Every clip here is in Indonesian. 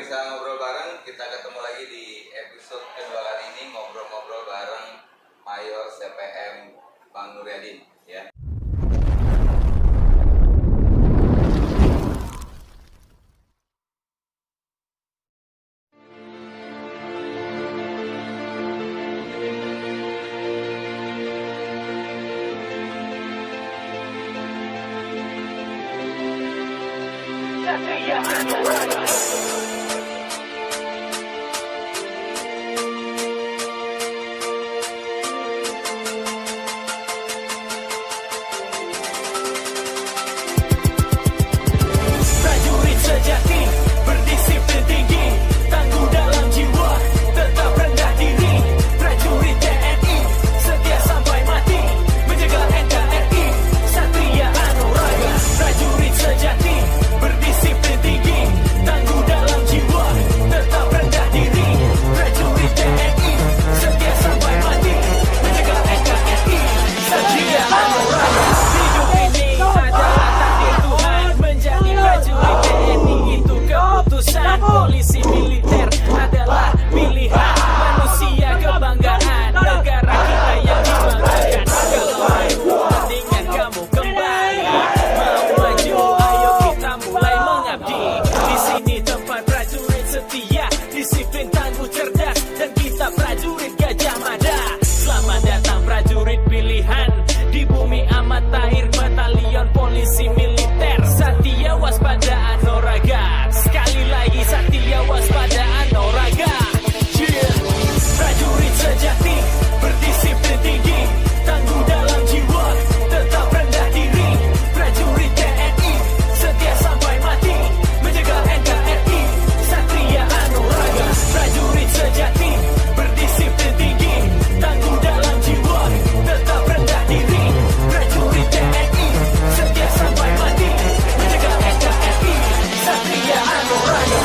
pemirsa ngobrol bareng, kita ketemu lagi di episode kedua kali ini, ngobrol-ngobrol bareng Mayor CPM Bang Nuryadin ya. Prajurit sejati berdisiplin tinggi, tangguh dalam jiwa, tetap rendah diri. Prajurit TNI setia sampai mati, menjaga NKRI, Satria Anuraga. Prajurit sejati berdisiplin tinggi, tangguh dalam jiwa, tetap rendah diri. Prajurit TNI setia sampai mati, menjaga NKRI, Satria Anuraga. Hidup ini adalah takdir Tuhan, menjadi prajurit TNI itu keputusan. Polisi militer adalah pilihan, manusia kebanggaan, negara kita yang dibanggakan. Kalau mau mendingan kamu kembali, mau maju ayo kita mulai mengabdi. Di sini tempat prajurit setia, disiplin tangguh cerdas, dan kita prajurit Gajah Mada. Selamat datang prajurit pilihan, di bumi amat tahir, batalion polisi militer. Satya waspada Anuraga, sekali lagi Satya waspada Anuraga. Yeah. Prajurit sejati berdisiplin tinggi, tangguh dalam jiwa, tetap rendah diri. Prajurit TNI setia sampai mati, menjaga NKRI, Satria Anuraga. Prajurit sejati berdisiplin tinggi, tangguh dalam jiwa, tetap rendah diri. Prajurit TNI setia sampai mati, menjaga NKRI, Satria Anuraga.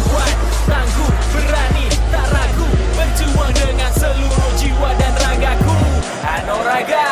Kuat, tangguh, berani, tak ragu, berjuang dengan seluruh jiwa dan ragaku. Anuraga,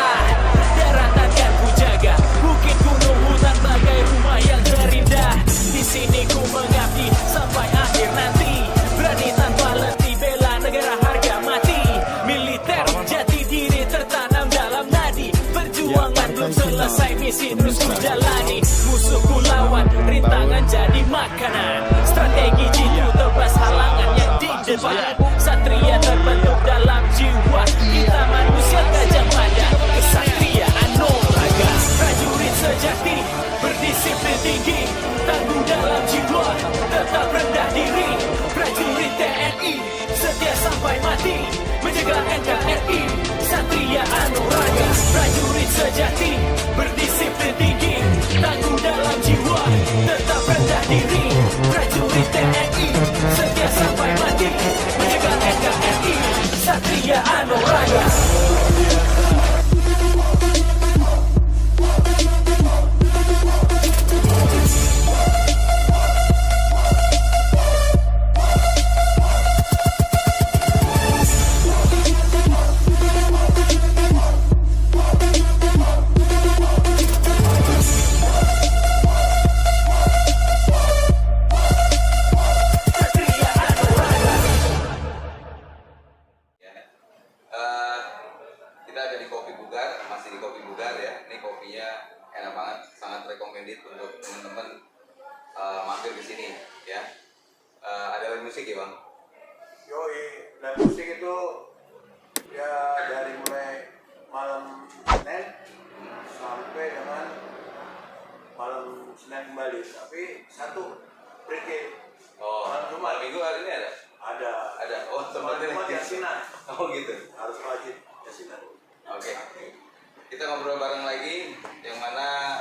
daratan kan ku jaga, bukit gunung hutan bagai rumah yang terindah. Di sini ku mengabdi sampai akhir nanti, berani tanpa letih bela negara harga mati. Militer jati diri tertanam dalam nadi, perjuangan belum selesai, misi terus ku jalani. Musuhku lawan, rintangan jadi makanan, strategi jitu tebas halangan yang di depan. Satria terbentuk dalam jiwa, kita manusia Gajah Mada, Satria Anuraga. Prajurit sejati berdisiplin tinggi, tangguh dalam jiwa, tetap rendah diri. Prajurit TNI setia sampai mati, menjaga NKRI, Satria Anuraga. Prajurit sejati berdisiplin tinggi, tangguh dalam jiwa, tetap rendah diri. Prajurit TNI setia sampai mati, menjaga NKRI, Satria Anuraga. Kita ada di Kopi Bugar, masih di Kopi Bugar ya. Ini kopinya enak banget, sangat recommended untuk teman-teman mampir di sini ya. Ada live musik ya bang? Yoi, live musik itu ya dari mulai malam Senin sampai dengan malam Senin kembali. Tapi satu break. Oh, malam minggu hari ini ada? Ada. Oh, tempatnya Cuma yasinan. Oh gitu. Harus wajib yasinan. Oke. Kita ngobrol bareng lagi, yang mana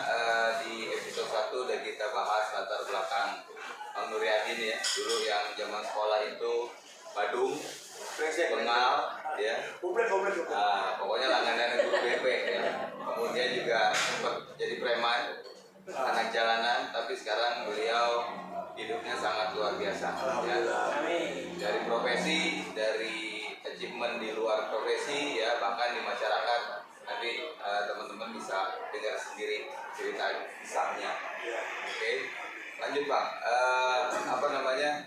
di episode 1 udah kita bahas latar belakang Bang Nuryadin ya. Dulu yang zaman sekolah itu Badung, Bengal, ya. Pokoknya langganan guru BP ya. Kemudian juga sempat jadi preman, anak jalanan, tapi sekarang beliau hidupnya sangat luar biasa ya. Dari profesi profesi, dari achievement di luar profesi ya, bahkan di masyarakat. Nanti teman-teman bisa dengar sendiri cerita kisahnya. Ya. Oke, lanjut Bang. Apa namanya,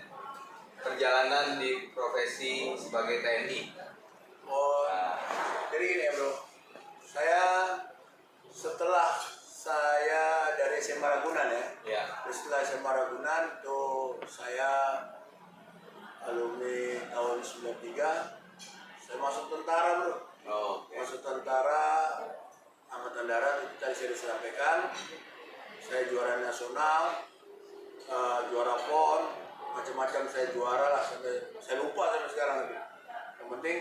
perjalanan di profesi sebagai TNI? Oh, jadi gini ya bro, saya setelah saya dari SMA Ragunan ya, Ya. setelah SMA Ragunan tuh saya alumni tahun 93, saya masuk tentara bro. Oh, oke. Masuk tentara Angkatan Darat itu tadi saya disampaikan, saya juara nasional, juara PON, macam-macam saya juara lah, saya lupa sampai sekarang itu. Yang penting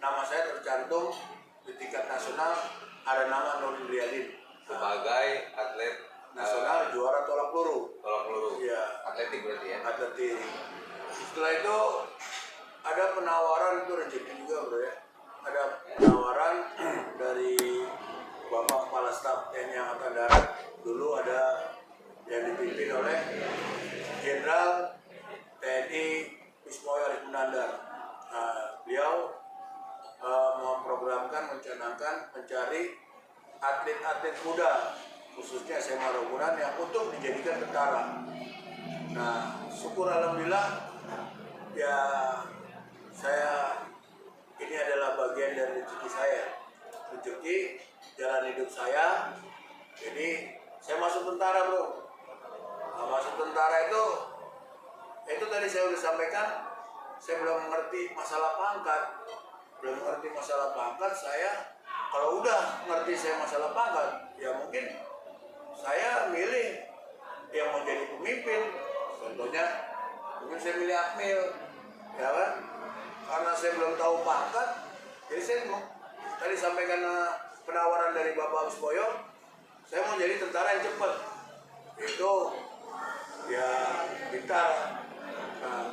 nama saya tercantum di tingkat nasional, ada nama Nurdin Riyadin Sebagai atlet nasional juara tolak peluru. tolak peluru. Iya, Atletik berarti ya. atletik. Setelah itu ada penawaran, itu rezeki juga bro ya. Ada penawaran dari Bapak Kepala Staf TNI Angkatan Darat, dulu ada yang dipimpin oleh Jenderal TNI Wismoyo Aris Munandar. Beliau memprogramkan, mencanangkan mencari atlet-atlet muda, khususnya SMA Ragunan yang untuk dijadikan tentara. Nah, syukur alhamdulillah ya, saya ini adalah bagian dari rezeki saya, rezeki jalan hidup saya. Jadi saya masuk tentara bro. Nah, masuk tentara itu tadi saya sudah sampaikan, saya belum mengerti masalah pangkat. Belum mengerti masalah pangkat, saya kalau udah ngerti saya masalah pangkat, ya mungkin saya milih yang mau jadi pemimpin. Contohnya mungkin saya milih Akmil, ya kan? Karena saya belum tahu pangkat, jadi saya mau tadi sampaikan penawaran dari Bapak Wismoyo, saya mau jadi tentara yang cepat. Itu ya pintar. Nah,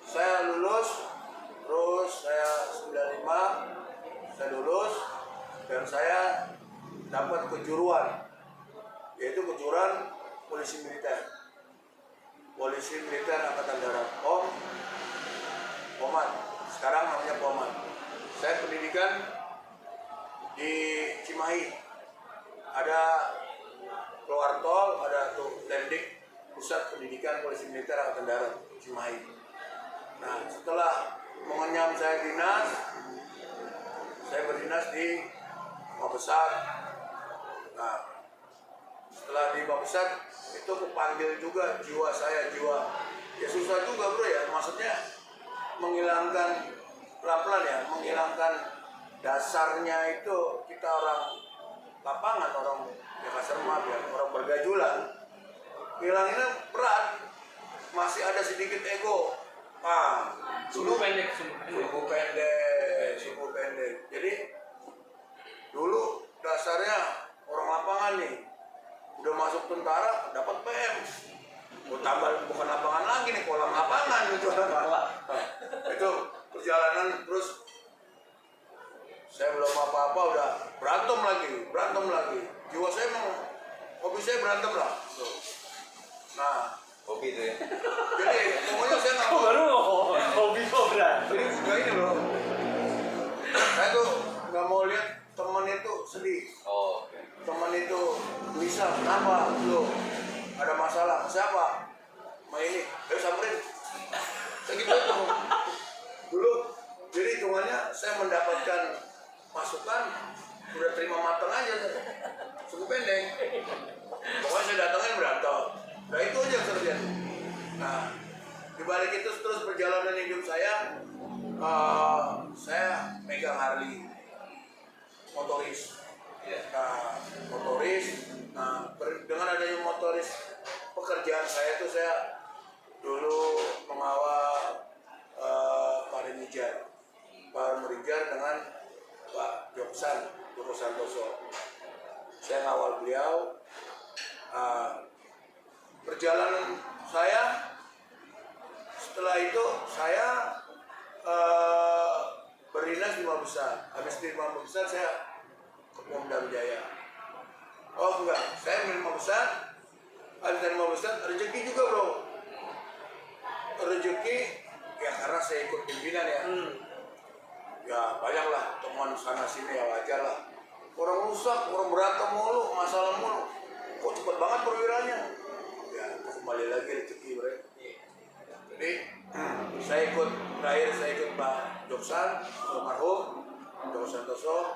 saya lulus, terus saya 95, saya lulus dan saya dapat kejuruan, yaitu kejuruan polisi militer. Polisi militer Angkatan Darat, Pomat, sekarang namanya Pomat. Saya pendidikan di Cimahi, ada keluar tol, ada tuh Lendik, Pusat Pendidikan Polisi Militer Angkatan Darat, Cimahi. Nah, setelah mengenyam saya dinas, saya berdinas di Mabesat. Nah, setelah di Mabesat itu kepanggil juga jiwa saya, ya susah juga bro ya, maksudnya menghilangkan pelan-pelan ya, menghilangkan dasarnya itu kita orang lapangan, orang ya kasar maaf ya, orang bergajulan, hilanginnya berat, masih ada sedikit ego. Sumbu pendek. Sumbu pendek. Jadi dulu dasarnya orang lapangan nih, udah masuk tentara dapat PM. Tambah bukan lapangan lagi nih, kolam lapangan gitu. Itu perjalanan terus saya belum apa-apa udah berantem lagi. Jiwa saya emang hobi saya berantem lah. Nah, Hobi itu ya. jadi pokoknya saya nggak mau. Baru hobi berat. Jadi nggak ini loh. Saya tuh nggak mau lihat teman itu sedih. Oh, oke. Teman itu bisa, kenapa lo ada masalah? Siapa? Ma ini, ayo samperin. Saya gitu itu. Dulu, jadi hitungannya saya mendapatkan masukan, udah terima matang aja, cukup pendek. Pokoknya saya datangin berantem. Nah itu aja yang terjadi. Nah, dibalik itu terus perjalanan hidup saya megang Harley motoris. Nah, motoris. Nah, dengan adanya motoris, pekerjaan saya itu saya dulu mengawal Pak Remijar dengan Pak Joko Santoso. Saya ngawal beliau. Perjalanan saya setelah itu saya berdinas di Mabesat. Habis di Mabesat saya ke Polda Jaya. Oh enggak, saya milih Mabesat. Habis dari Mabesat rezeki juga bro. Rezeki ya karena saya ikut pimpinan ya. Ya banyaklah teman sana sini ya wajar lah. Orang rusak, orang berantem mulu, masalah mulu. Kok cepet banget perwiranya? Ya kembali lagi rezeki mereka. Jadi saya ikut terakhir saya ikut Pak Joksan, almarhum Joko Santoso.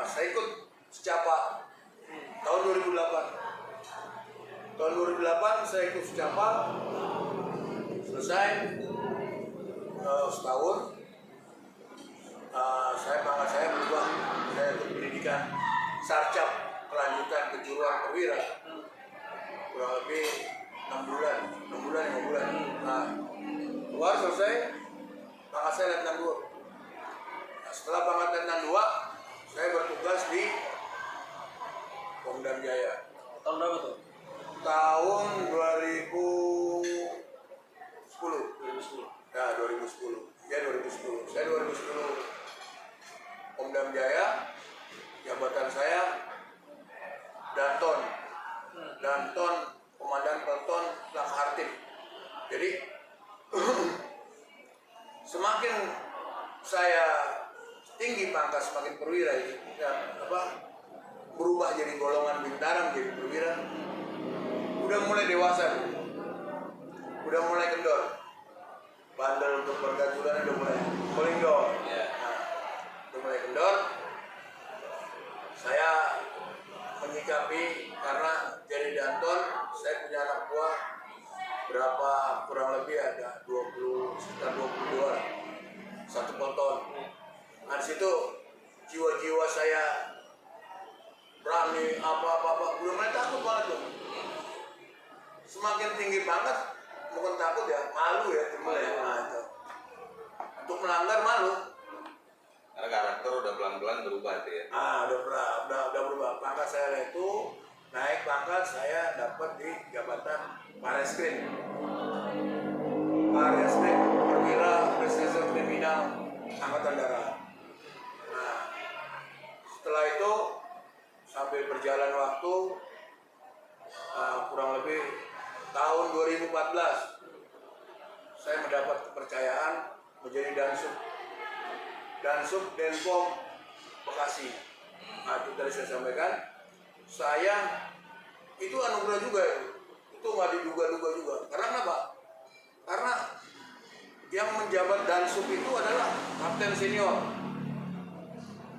Saya ikut secapa tahun 2008. Tahun 2008 saya ikut secapa, selesai setahun. Pangkat saya berubah, saya ikut pendidikan sarcap kelanjutan kejuruan perwira kurang lebih 6 bulan. Nah, keluar selesai pangkat saya Letnan 2. Nah, setelah pangkat Letnan 2 saya bertugas di Pondam Jaya. Tahun berapa tuh? Tahun 2010. 2010. Ya 2010. Ya 2010. Saya 2010 Pondam Jaya, jabatan saya Danton, Komandan Peleton Lakahartib. Jadi semakin saya tinggi pangkat, semakin perwira itu berubah jadi golongan Bintara menjadi perwira. Udah mulai dewasa, udah mulai kendor, bandel untuk pergatulan udah mulai melindor. Udah mulai kendor. Saya menyikapi karena jadi Danton, saya punya anak buah berapa, kurang lebih ada sekitar 22 orang, satu ponton. Nah disitu jiwa-jiwa saya berani apa-apa, udah mulai takut banget tuh. Semakin tinggi banget, bukan takut ya, malu ya, nah, itu. Untuk melanggar malu. Karena karakter udah pelan-pelan berubah tuh ya. Udah berubah. Pangkat saya itu naik pangkat, saya dapat di jabatan Bareskrim. Perwira Reserse Kriminal Angkatan Darat. Nah, setelah itu sampai berjalan waktu kurang lebih tahun 2014 saya mendapat kepercayaan menjadi Dansub Denpom Bekasi. Nah, itu tadi saya sampaikan, saya itu anugerah juga itu nggak diduga-duga juga. Karena apa? Karena yang menjabat Dansub itu adalah kapten senior,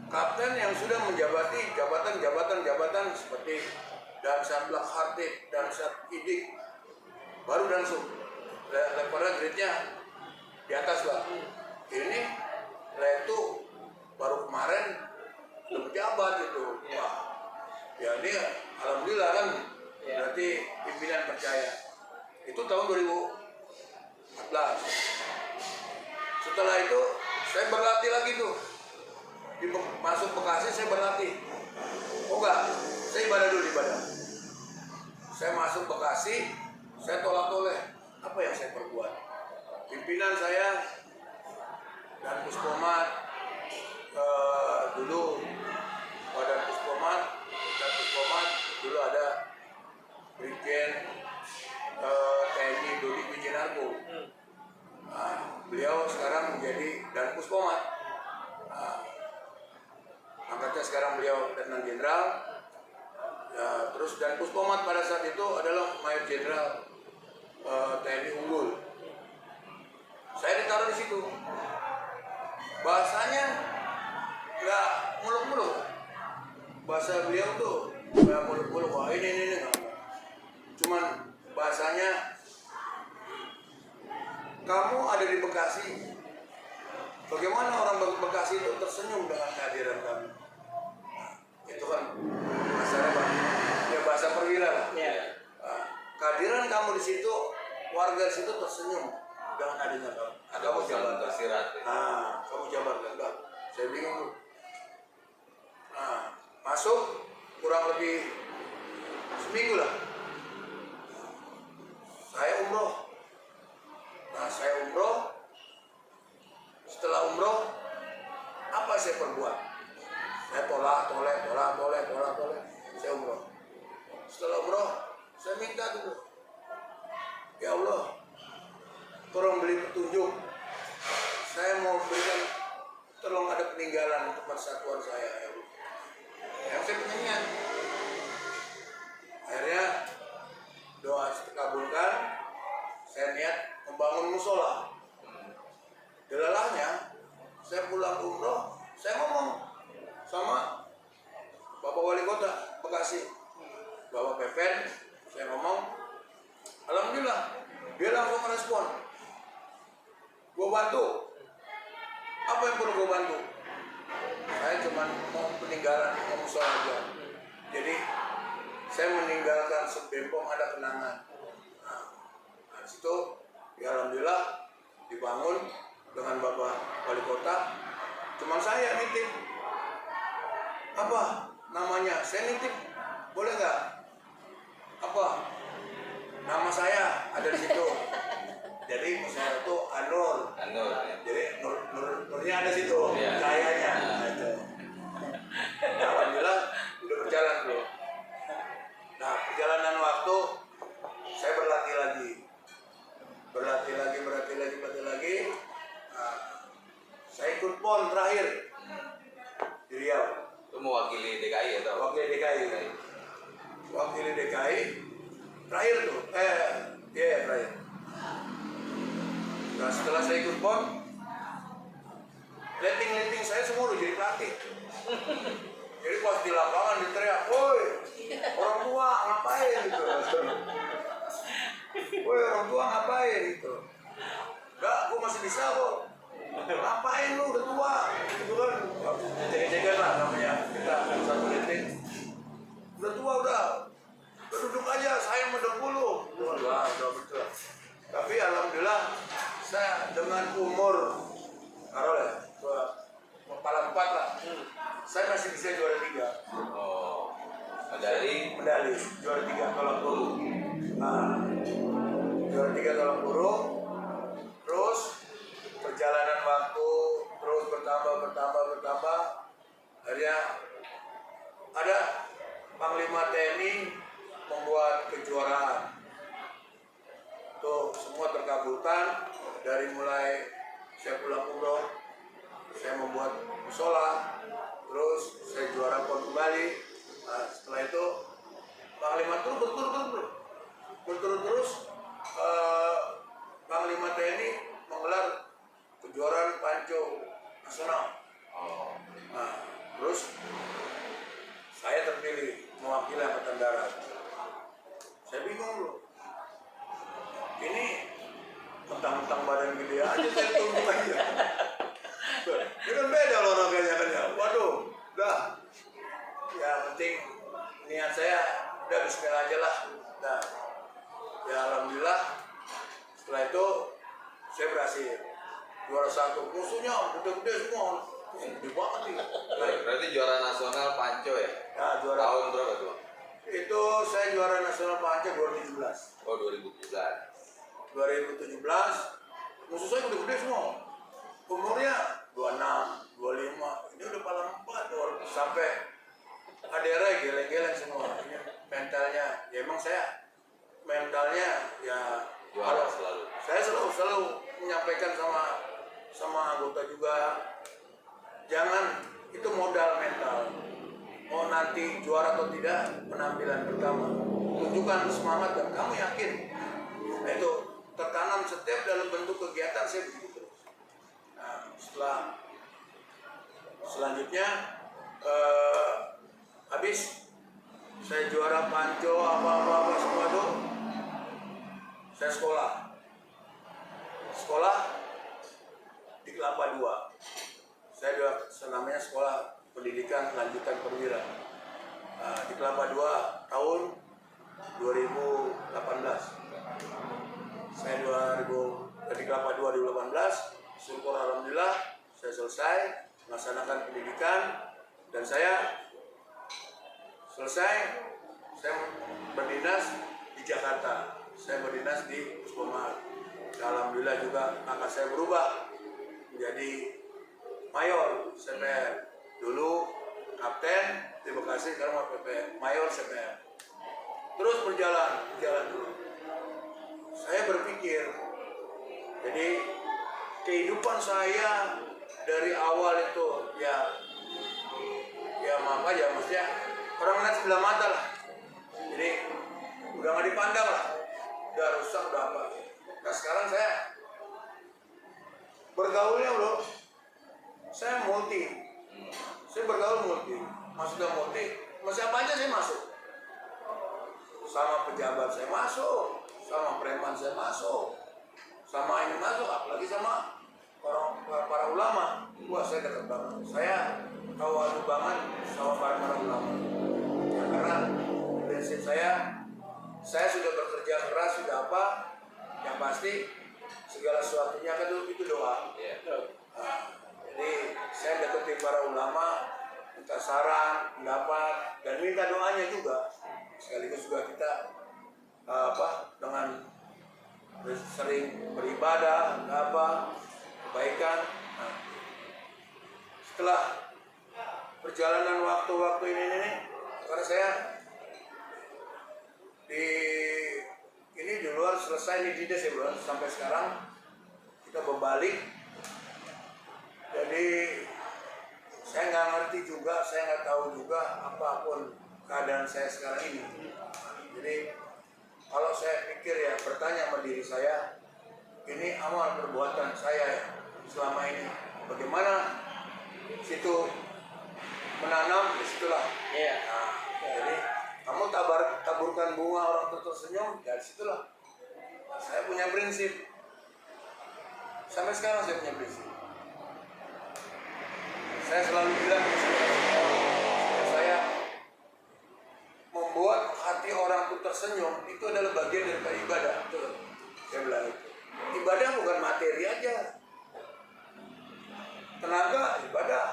kapten yang sudah menjabati jabatan seperti Dansat Lakahartib, Dansat Idik, baru Dansub. Levelnya grade-nya di atas lah. Ini itu baru kemarin pejabat itu. Wah, ya ini alhamdulillah kan, berarti pimpinan percaya. Itu tahun 2014. Setelah itu saya berlatih lagi tuh. Masuk Bekasi saya berlatih. Oh enggak, saya ibadah dulu ibadah. Saya masuk Bekasi, saya tolak-toleh. Apa yang saya perbuat? Pimpinan saya dan Puskomat dulu pada Puskomat dulu ada Brigjen TNI Dodi Wijenarko. Nah, beliau sekarang menjadi dan Puskomat. Angkatnya sekarang beliau Letnan Jenderal. Ya, terus dan Puskomat pada saat itu adalah Mayor Jenderal TNI unggul. Saya ditaruh di situ. Bahasanya nggak muluk-muluk. Bahasa beliau tuh nggak muluk-muluk. Wah ini nggak. Cuman bahasanya, kamu ada di Bekasi. Bagaimana orang Bekasi itu tersenyum dengan kehadiran kamu? Itu kan bahasanya ya bahasa perwira lah. Kehadiran kamu di situ, warga di situ tersenyum dengan adanya kamu. Kamu jalan tersirat. Kamu jabat enggak? Saya bingung. Masuk kurang lebih seminggu lah. Saya umroh. Setelah umroh, apa saya perbuat? Saya tolak-toleh. Saya umroh. Setelah umroh, saya minta dulu, ya Allah, membeli petunjuk. Saya mau berikan, tolong ada peninggalan untuk persatuan saya. Ya Allah. Yang saya penyanyian. Akhirnya doa terkabulkan. Saya niat membangun musola. Delalahnya, saya pulang umroh, saya ngomong sama Bapak Wali Kota Bekasi, Bapak Pepen, saya ngomong, alhamdulillah, dia langsung merespon. Gue bantu. Apa yang perlu gue bantu? Saya cuma mau peninggalan musola aja. Jadi saya meninggalkan sebempong ada kenangan. Nah, situ, ya alhamdulillah dibangun dengan Bapak Wali Kota. Cuma saya nitip. Apa namanya? Saya nitip. Boleh nggak? Apa? Nama saya ada di situ. Jadi saya itu Anur. Anur. Ya. Jadi Nurnya ada di situ. Iya. Cahayanya. Nah, itu. Nah, alhamdulillah udah berjalan bro. Nah, perjalanan waktu saya berlatih lagi. Berlatih lagi. Nah, saya ikut PON terakhir di Riau. Itu mewakili DKI atau? Wakil DKI terakhir tuh. Terakhir. Nah, setelah saya ikut PON, letting saya semua udah jadi pelatih. Jadi pas di lapangan diteriak, woi orang tua ngapain gitu. Woi orang tua ngapain gitu. Enggak, gua masih bisa kok. Ngapain lu udah tua? Gitu kan. Jaga-jaga lah namanya. Kita satu letting. Udah tua udah. Duduk aja, saya mendengkulu. Wah, udah betul. Tapi alhamdulillah saya dengan umur taruh ya, kepala 4 lah. Saya masih bisa juara 3. Oh, Medali juara 3 tolak peluru. Nah, juara 3 tolak peluru. Terus perjalanan waktu terus bertambah. Akhirnya ada Panglima TNI membuat kejuaraan. Tuh semua terkabulkan. Dari mulai saya pulang umroh, saya membuat musola, terus saya juara PON kembali. Nah, setelah itu Panglima terus berturut terus Panglima TNI menggelar kejuaraan Panco nasional. Nah, terus saya terpilih mewakili Angkatan Darat. Saya bingung loh. Ini mentang-mentang badan gede aja saya tunggu aja. Ini kan beda olahraganya kan ya. Waduh, udah. Ya penting niat saya udah bismillah aja lah. Nah, ya alhamdulillah setelah itu saya berhasil juara 1. Musuhnya gede-gede semua. Gede banget nih. berarti juara nasional Panco ya? Ya juara. Tahun berapa tuh? Itu saya juara nasional Panca 2017. Oh, 2017. 2017 musuh saya udah gede semua, umurnya 26, 25, ini udah kepala 4 sampai adera geleng-geleng semua. Ini mentalnya, ya emang saya mentalnya ya Juara selalu. Saya selalu menyampaikan sama anggota juga, jangan itu modal mental. Mau nanti juara atau tidak, penampilan pertama tunjukkan semangat dan kamu yakin. Nah itu tertanam setiap dalam bentuk kegiatan saya begitu terus. Nah, selanjutnya habis saya juara Panco apa semua tuh, saya sekolah di Kelapa II. Saya juga namanya sekolah pendidikan lanjutan perwira. Nah, di Kelapa II tahun 2018. Saya di Kelapa II 2018, syukur alhamdulillah saya selesai melaksanakan pendidikan dan saya selesai. Saya berdinas di Jakarta, saya berdinas di Puspomar. Alhamdulillah juga angkat saya berubah menjadi mayor CPR. Dulu kapten di Bekasi, sekarang mayor CPR. Terus berjalan dulu. Saya berpikir Jadi kehidupan saya dari awal itu ya maaf aja, maksudnya orang lihat sebelah mata lah. Jadi udah nggak dipandang lah, udah rusak, udah apa. Nah sekarang saya bergaulnya bro, saya bergaul multi, maksudnya multi, siapa aja saya masuk. Sama pejabat saya masuk, sama preman saya masuk, sama ini masuk, apalagi sama para ulama. Wah saya dekat banget, saya kawal banget sama para ulama. Ya, karena prinsip saya sudah bekerja keras, sudah apa, yang pasti segala sesuatunya kan itu doa. Nah, jadi saya deketin para ulama, minta saran, pendapat, dan minta doanya juga. Sekaligus juga kita dengan sering beribadah, kebaikan. Nah, setelah perjalanan waktu-waktu ini, karena saya di luar selesai di dinas ya bro, sampai sekarang kita berbalik. Jadi saya nggak ngerti juga, saya nggak tahu juga apapun keadaan saya sekarang ini. Jadi kalau saya pikir ya, bertanya sama diri saya, ini amal perbuatan saya selama ini, bagaimana situ menanam, disitulah. Nah, jadi kamu taburkan bunga orang tersenyum, dari situlah. Saya punya prinsip. Sampai sekarang saya punya prinsip. Saya selalu bilang, saya membuat hati orang itu tersenyum, itu adalah bagian dari ibadah. Betul. Saya bilang itu. Ibadah bukan materi aja. Tenaga, ibadah.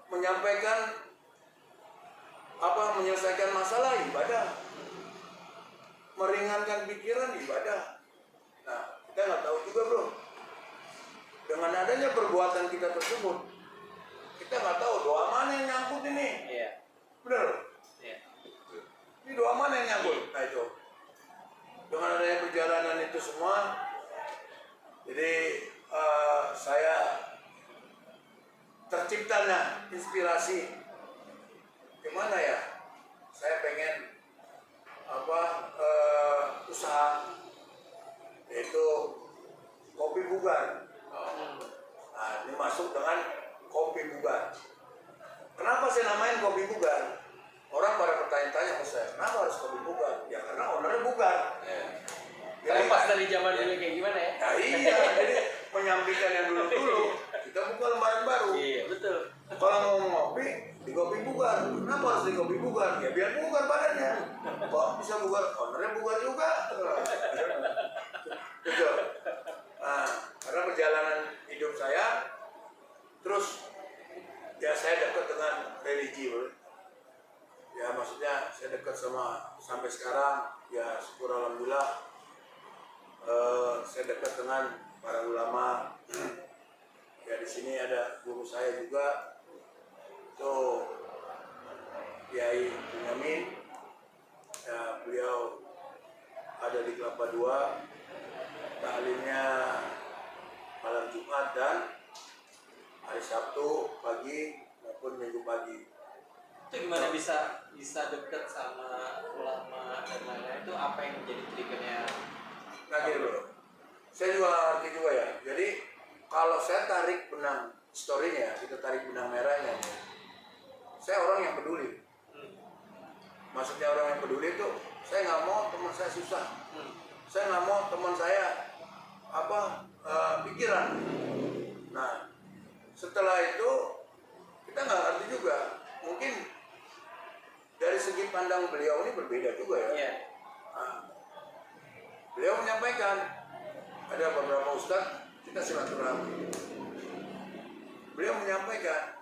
Menyampaikan menyelesaikan masalah, ibadah. Meringankan pikiran, ibadah. Nah, kita nggak tahu juga bro. Dengan adanya perbuatan kita tersebut, kita nggak tahu doa mana yang nyangkut ini. Benar? Ini doa mana yang nyangkut? Nah itu. Dengan adanya perjalanan itu semua, jadi saya terciptanya inspirasi. Gimana ya? Saya pengen usaha, yaitu kopi bugar. Nah, ini masuk dengan kopi bugar. Kenapa saya namain kopi bugar? Orang pada bertanya-tanya ke saya, kenapa harus kopi bugar? Ya karena ownernya bugar. Tapi pas dari zaman dulu kayak gimana ya? Nah, iya, jadi menyampaikan yang dulu-dulu, kita buka lembaran baru. Iya, betul. Kalau mau ngopi, di kopi bugar. Kenapa harus di kopi bugar? Ya biar bugar badannya. Kok bisa bugar? Ownernya bugar juga. Gitu. Nah, karena perjalanan hidup saya, terus ya saya dekat dengan religi, bro. Ya maksudnya saya dekat sampai sekarang, ya syukur alhamdulillah. Saya dekat dengan para ulama. Ya di sini ada guru saya juga, tuh Kiai Bunyamin. Ya beliau ada di Kelapa II, taklimnya malam Jumat dan hari Sabtu pagi maupun Minggu pagi. Itu gimana bisa deket sama ulama dan lain-lain, itu apa yang menjadi triggernya? Nah gini bro, saya juga ngerti juga ya. Jadi kalau saya tarik benang story-nya, kita tarik benang merahnya, saya orang yang peduli. Maksudnya orang yang peduli itu, saya nggak mau teman saya susah. Saya nggak mau teman saya pikiran. Nah setelah itu kita nggak ngerti juga, mungkin dari segi pandang beliau ini berbeda juga ya. Nah, beliau menyampaikan, ada beberapa ustadz kita silaturahmi. Beliau menyampaikan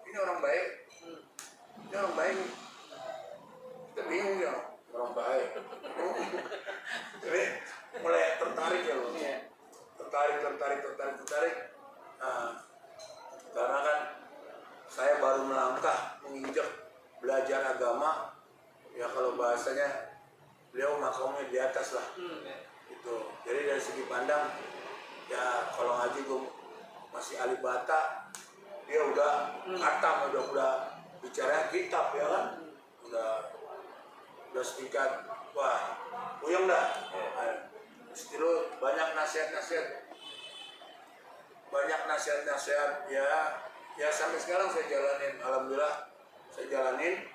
ini orang baik, ini orang baik. Kita bingung ya, orang baik. Jadi mulai tertarik ya loh. Tertarik. Nah, karena kan saya baru melangkah menginjak belajar agama, ya kalau bahasanya beliau makamnya di atas lah. Itu. Jadi dari segi pandang ya kalau ngaji gue masih ahli bata, dia udah khatam, udah bicara kitab ya kan, udah setingkat wah puyeng dah. Istilah banyak nasihat ya sampai sekarang saya jalanin, alhamdulillah saya jalanin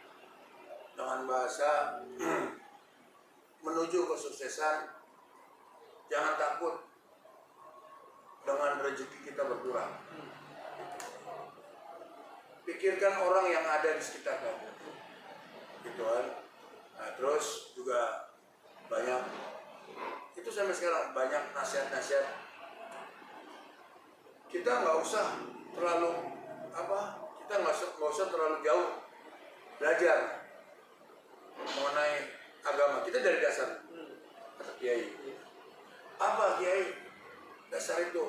dengan bahasa menuju kesuksesan. Jangan takut dengan rezeki kita berkurang. Pikirkan orang yang ada di sekitar kamu, gitu kan. Nah, terus juga banyak itu sampai sekarang banyak nasihat-nasihat. Kita nggak usah terlalu kita nggak usah terlalu jauh belajar mengenai agama. Kita dari dasar, kata Kiai. Apa Kiai? Dasar itu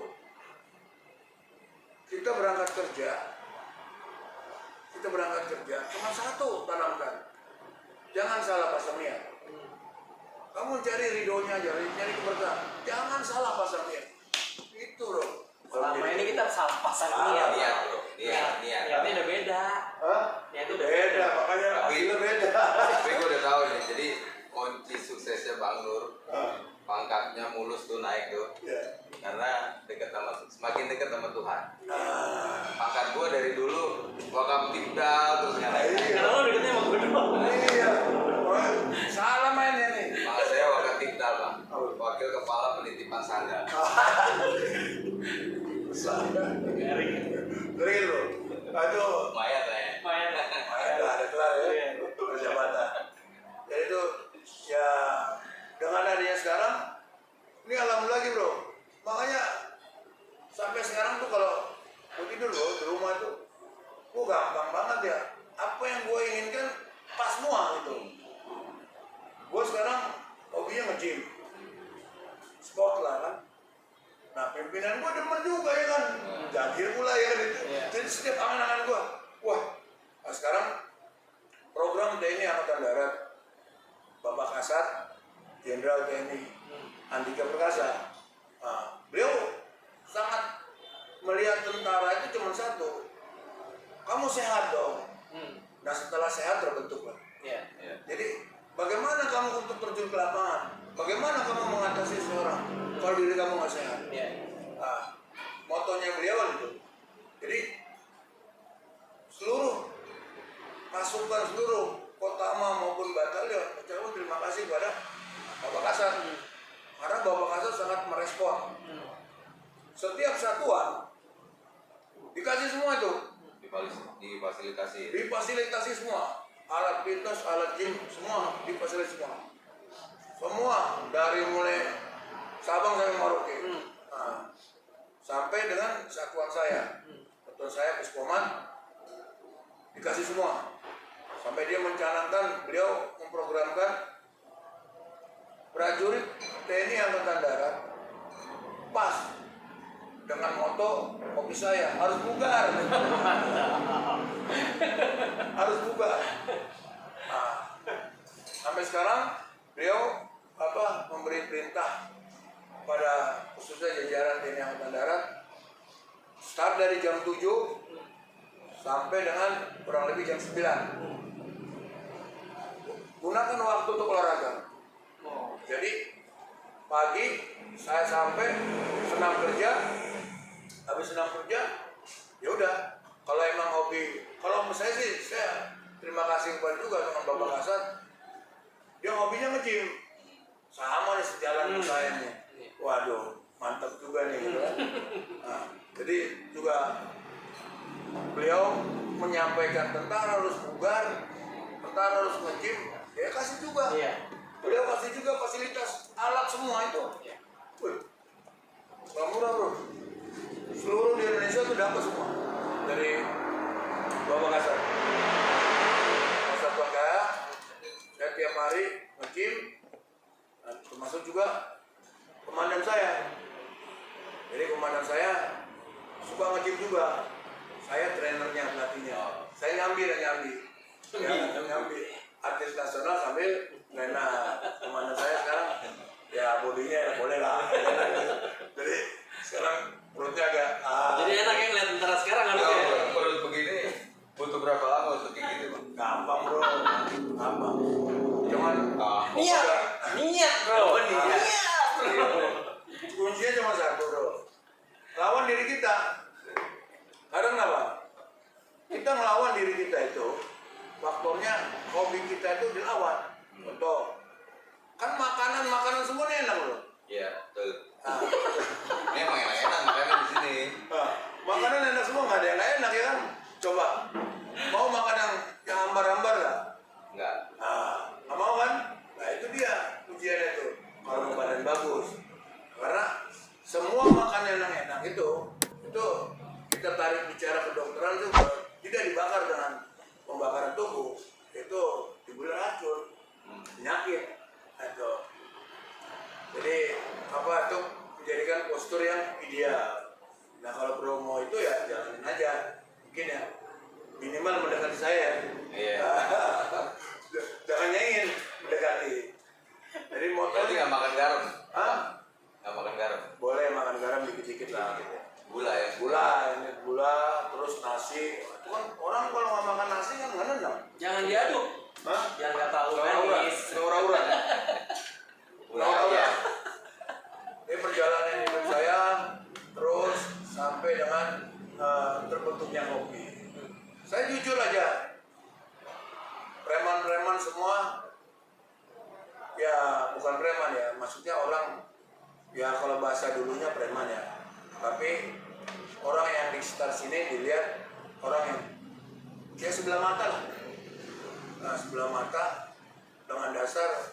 kita berangkat kerja cuma satu tanamkan, jangan salah pasang niat. Kamu cari ridhonya aja, cari keberkahan, jangan salah pasang niat. Itu loh. Selama ini kita salah pasang Niat, niat. bro. Niat. Niatnya udah beda. Niatnya udah Beda, makanya hasilnya beda. Tapi gue udah tahu nih, jadi kunci suksesnya Bang Nur, pangkatnya mulus tuh naik tuh, Ya. karena semakin dekat sama Tuhan. Pangkat gue dari dulu wakaf tipdal terus naik. Kalau lo deketnya sama gue doang. Iya. Wah, salah mainnya nih. Maka saya wakaf tipdal Bang, wakil kepala penitipan sangga. Keren loh. Aduh. Lumayan lah ya. Lumayan lah. Ada kelar ya. Perjabatan. Jadi itu ya dengan adanya sekarang ini alhamdulillah lagi bro. Makanya sampai sekarang tuh kalau gue tidur loh di rumah tuh, gue gampang banget ya. Apa yang gue inginkan pas semua gitu. Gue sekarang hobinya nge-gym, sport lah kan. Nah pimpinan gue demen juga ya kan, jagir pula ya kan itu. Jadi setiap angan-angan gue, wah nah sekarang program TNI Angkatan Darat, Bapak Kasat, Jenderal TNI Andika Perkasa. Nah, beliau sangat melihat tentara itu cuma satu, kamu sehat dong. Nah setelah sehat terbentuklah. Jadi bagaimana kamu untuk terjun ke lapangan? Bagaimana kamu mengatasi seseorang kalau diri kamu nggak sehat? Nah, motonya beliau itu. Jadi seluruh pasukan, seluruh Kotama maupun batalion ucapkan terima kasih kepada Bapak Kasat. Karena Bapak Kasat sangat merespon. Setiap satuan dikasih semua itu. Difasilitasi semua. Alat fitness, alat gym, semua difasilitasi semua. Semua dari mulai Sabang sampai Merauke. Nah, sampai dengan satuan saya. Satuan saya Puskoman dikasih semua. Sampai dia mencanangkan, beliau memprogramkan prajurit TNI Angkatan Darat pas dengan moto kopi saya harus bugar. Harus bugar. Nah, sampai sekarang beliau memberi perintah pada khususnya jajaran TNI Angkatan Darat start dari jam 7 sampai dengan kurang lebih jam 9. Gunakan waktu untuk olahraga. Jadi pagi saya sampai senam kerja, habis senam kerja ya udah. Kalau emang hobi, kalau saya sih saya terima kasih kepada juga dengan Bapak Kasat. Dia hobinya nge-gym, sama nih sejalan saya nih. Waduh, mantap juga nih gitu kan. Nah, jadi juga beliau menyampaikan tentara harus bugar, tentara harus nge-gym. Dia kasih juga. Beliau kasih juga fasilitas alat semua itu. Wih, gak murah bro. Seluruh di Indonesia itu dapat semua dari Bapak Kasat. Satuan saya tiap hari nge-gym, termasuk juga komandan saya. Jadi komandan saya suka nge-gym juga. Saya trenernya, pelatihnya. Saya nyambi. Ya, nyambi. Artis nasional sambil Komandan saya sekarang ya bodinya boleh lah. bagus. Karena semua makanan yang enak itu kita tarik bicara kedokteran itu tidak dibakar dengan pembakaran tubuh, itu dibilang racun, penyakit itu. Jadi itu menjadikan postur yang ideal. Nah kalau promo itu ya jalanin aja, mungkin ya minimal mendekati saya. Iya. Jangan nyaingin mendekati. Jadi motor Berarti nggak makan garam? Hah? Nggak makan garam? Boleh makan garam dikit-dikit lah. Gula ya? Gula, terus nasi. Itu kan orang kalau nggak makan nasi kan nggak nendang. Jangan diaduk. Hah? Biar nggak terlalu Aura-aura. manis. Aura-aura. Gula aja. Ini perjalanan hidup saya terus sampai dengan terbentuknya kopi. Saya jujur aja, preman-preman semua, ya bukan preman ya, maksudnya orang, ya kalau bahasa dulunya preman ya, tapi orang yang di sekitar sini dilihat orang yang ya sebelah mata lah. Nah, sebelah mata dengan dasar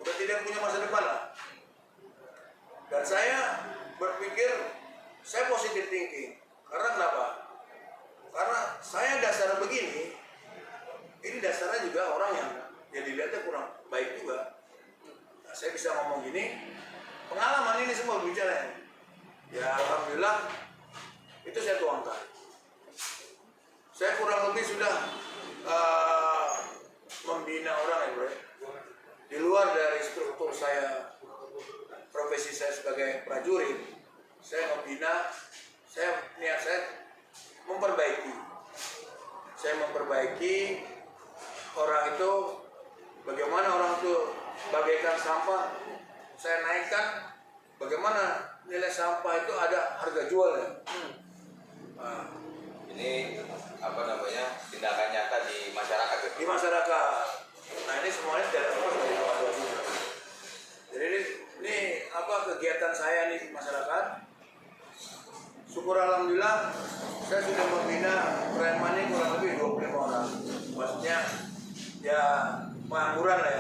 udah tidak punya masa depan lah. Dan saya berpikir, saya positive thinking. Karena kenapa? Karena saya dasar begini, ini dasarnya juga orang yang ya dilihatnya kurang baik juga. Nah, saya bisa ngomong gini, pengalaman ini semua bicara. Ya alhamdulillah, itu saya tuangkan. Saya kurang lebih sudah membina orang ya bro. Di luar dari struktur saya, profesi saya sebagai prajurit, saya membina, niat saya memperbaiki. Saya memperbaiki orang itu, bagaimana orang itu bagaikan sampah, saya naikkan, bagaimana nilai sampah itu ada harga jualnya. Nah, Ini apa namanya, tindakan nyata di masyarakat ya? di masyarakat. Nah ini semuanya tidak lepas dari kawan-kawan juga. Jadi ini kegiatan saya nih di masyarakat. Syukur alhamdulillah saya sudah membina preman ini kurang lebih 25 orang. Maksudnya ya pengangguran lah ya.